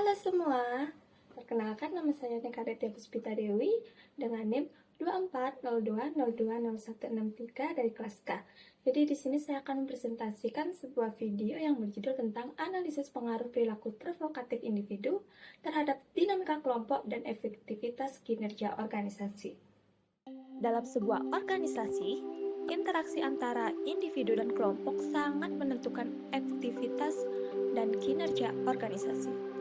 Halo semua, perkenalkan nama saya Nekaretia Puspita Dewi dengan NIM 2402020163 dari kelas K. Jadi di sini saya akan mempresentasikan sebuah video yang berjudul tentang analisis pengaruh perilaku provokatif individu terhadap dinamika kelompok dan efektivitas kinerja organisasi. Dalam sebuah organisasi, interaksi antara individu dan kelompok sangat menentukan efektivitas dan kinerja organisasi.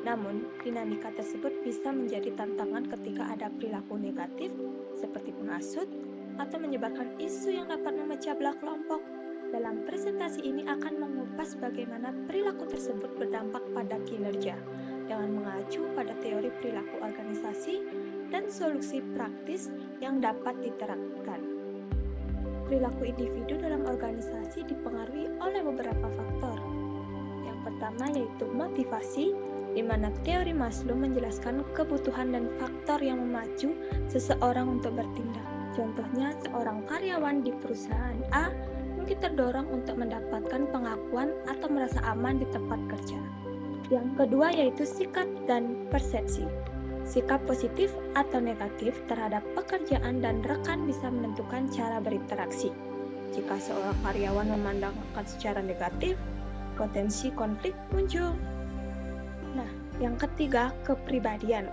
Namun, dinamika tersebut bisa menjadi tantangan ketika ada perilaku negatif seperti menghasut atau menyebarkan isu yang dapat memecah belah kelompok. Dalam presentasi ini akan mengupas bagaimana perilaku tersebut berdampak pada kinerja dengan mengacu pada teori perilaku organisasi dan solusi praktis yang dapat diterapkan. Perilaku individu dalam organisasi dipengaruhi oleh beberapa faktor. Yang pertama yaitu motivasi, di mana teori Maslow menjelaskan kebutuhan dan faktor yang memacu seseorang untuk bertindak. Contohnya, seorang karyawan di perusahaan A mungkin terdorong untuk mendapatkan pengakuan atau merasa aman di tempat kerja. Yang kedua yaitu sikap dan persepsi. Sikap positif atau negatif terhadap pekerjaan dan rekan bisa menentukan cara berinteraksi. Jika seorang karyawan memandang rekan secara negatif, potensi konflik muncul. Nah, yang ketiga, kepribadian.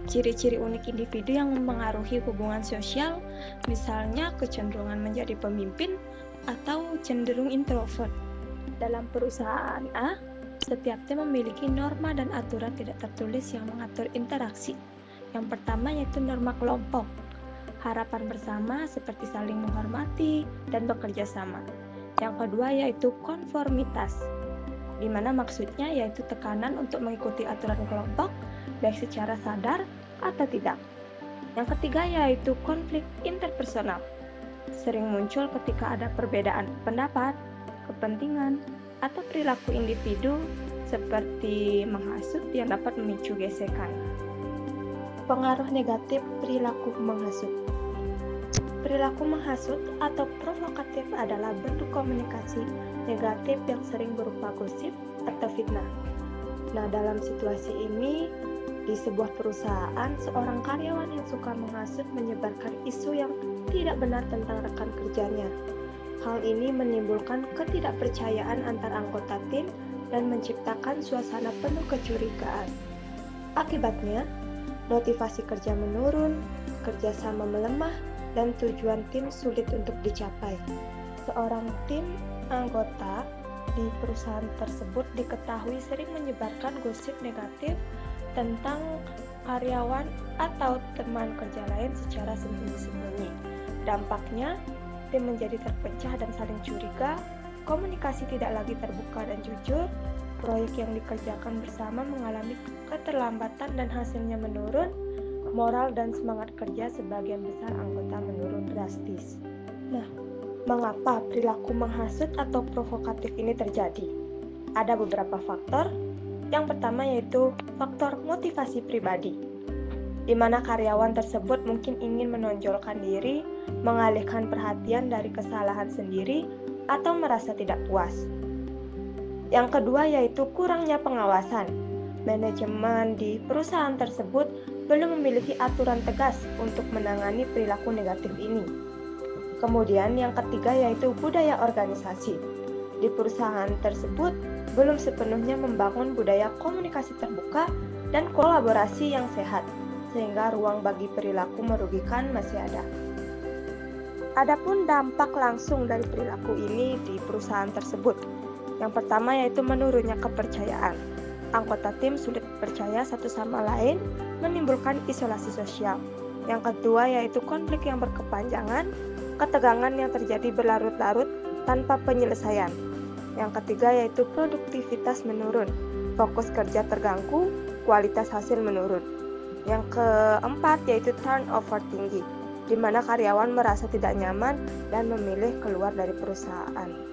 Ciri-ciri unik individu yang mempengaruhi hubungan sosial, misalnya kecenderungan menjadi pemimpin atau cenderung introvert. Dalam perusahaan A, setiap tim memiliki norma dan aturan tidak tertulis yang mengatur interaksi. Yang pertama yaitu norma kelompok. Harapan bersama seperti saling menghormati dan bekerja sama. Yang kedua yaitu konformitas, di mana maksudnya yaitu tekanan untuk mengikuti aturan kelompok, baik secara sadar atau tidak. Yang ketiga yaitu konflik interpersonal. Sering muncul ketika ada perbedaan pendapat, kepentingan, atau perilaku individu seperti menghasut yang dapat memicu gesekan. Pengaruh negatif perilaku menghasut. Perilaku menghasut atau provokatif adalah bentuk komunikasi negatif yang sering berupa gosip atau fitnah. Nah, dalam situasi ini, di sebuah perusahaan, seorang karyawan yang suka menghasut menyebarkan isu yang tidak benar tentang rekan kerjanya. Hal ini menimbulkan ketidakpercayaan antar anggota tim dan menciptakan suasana penuh kecurigaan. Akibatnya, motivasi kerja menurun, kerjasama melemah, dan tujuan tim sulit untuk dicapai. Seorang tim anggota di perusahaan tersebut diketahui sering menyebarkan gosip negatif tentang karyawan atau teman kerja lain secara sembunyi-sembunyi. Dampaknya, tim menjadi terpecah dan saling curiga, komunikasi tidak lagi terbuka dan jujur, proyek yang dikerjakan bersama mengalami keterlambatan dan hasilnya menurun, moral dan semangat kerja sebagian besar anggota menurun drastis. Nah, mengapa perilaku menghasut atau provokatif ini terjadi? Ada beberapa faktor. Yang pertama yaitu faktor motivasi pribadi, di mana karyawan tersebut mungkin ingin menonjolkan diri, mengalihkan perhatian dari kesalahan sendiri, atau merasa tidak puas. Yang kedua yaitu kurangnya pengawasan. Manajemen di perusahaan tersebut belum memiliki aturan tegas untuk menangani perilaku negatif ini. Kemudian yang ketiga yaitu budaya organisasi. Di perusahaan tersebut belum sepenuhnya membangun budaya komunikasi terbuka dan kolaborasi yang sehat, sehingga ruang bagi perilaku merugikan masih ada. Adapun dampak langsung dari perilaku ini di perusahaan tersebut. Yang pertama yaitu menurunnya kepercayaan. Anggota tim sulit percaya satu sama lain, menimbulkan isolasi sosial. Yang kedua yaitu konflik yang berkepanjangan, ketegangan yang terjadi berlarut-larut tanpa penyelesaian. Yang ketiga yaitu produktivitas menurun, fokus kerja terganggu, kualitas hasil menurun. Yang keempat yaitu turnover tinggi, di mana karyawan merasa tidak nyaman dan memilih keluar dari perusahaan.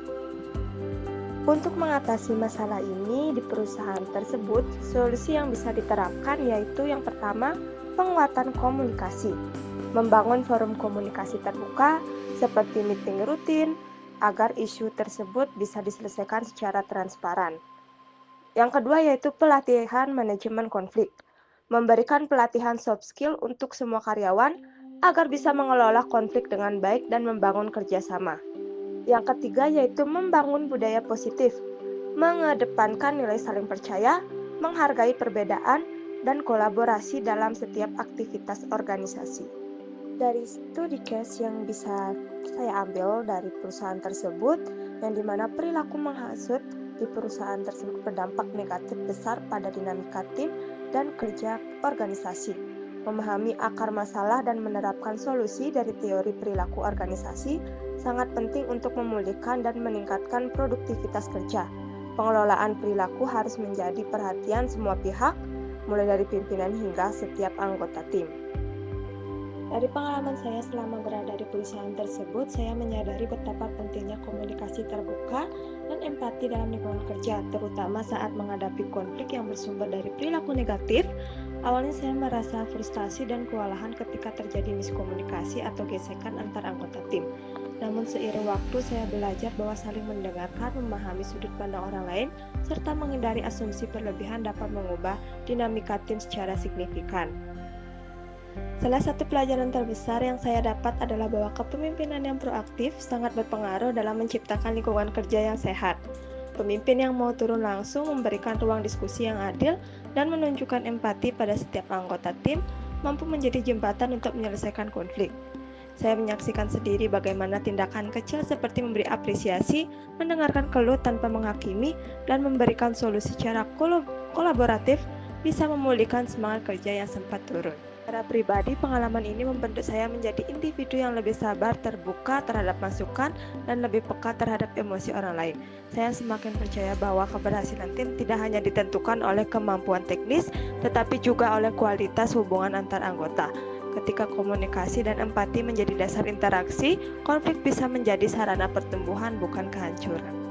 Untuk mengatasi masalah ini di perusahaan tersebut, solusi yang bisa diterapkan yaitu yang pertama, penguatan komunikasi. Membangun forum komunikasi terbuka seperti meeting rutin agar isu tersebut bisa diselesaikan secara transparan. Yang kedua yaitu pelatihan manajemen konflik. Memberikan pelatihan soft skill untuk semua karyawan agar bisa mengelola konflik dengan baik dan membangun kerjasama. Yang ketiga yaitu membangun budaya positif, mengedepankan nilai saling percaya, menghargai perbedaan, dan kolaborasi dalam setiap aktivitas organisasi. Dari studi case yang bisa saya ambil dari perusahaan tersebut, yang dimana perilaku menghasut di perusahaan tersebut berdampak negatif besar pada dinamika tim dan kerja organisasi. Memahami akar masalah dan menerapkan solusi dari teori perilaku organisasi sangat penting untuk memulihkan dan meningkatkan produktivitas kerja. Pengelolaan perilaku harus menjadi perhatian semua pihak, mulai dari pimpinan hingga setiap anggota tim. Dari pengalaman saya selama berada di perusahaan tersebut, saya menyadari betapa pentingnya komunikasi terbuka dan empati dalam lingkungan kerja, terutama saat menghadapi konflik yang bersumber dari perilaku negatif. Awalnya saya merasa frustasi dan kewalahan ketika terjadi miskomunikasi atau gesekan antar anggota tim. Namun seiring waktu saya belajar bahwa saling mendengarkan, memahami sudut pandang orang lain, serta menghindari asumsi berlebihan dapat mengubah dinamika tim secara signifikan. Salah satu pelajaran terbesar yang saya dapat adalah bahwa kepemimpinan yang proaktif sangat berpengaruh dalam menciptakan lingkungan kerja yang sehat. Pemimpin yang mau turun langsung, memberikan ruang diskusi yang adil, dan menunjukkan empati pada setiap anggota tim mampu menjadi jembatan untuk menyelesaikan konflik. Saya menyaksikan sendiri bagaimana tindakan kecil seperti memberi apresiasi, mendengarkan keluh tanpa menghakimi, dan memberikan solusi secara kolaboratif bisa memulihkan semangat kerja yang sempat turun. Secara pribadi, pengalaman ini membentuk saya menjadi individu yang lebih sabar, terbuka terhadap masukan, dan lebih peka terhadap emosi orang lain. Saya semakin percaya bahwa keberhasilan tim tidak hanya ditentukan oleh kemampuan teknis, tetapi juga oleh kualitas hubungan antar anggota. Ketika komunikasi dan empati menjadi dasar interaksi, konflik bisa menjadi sarana pertumbuhan, bukan kehancuran.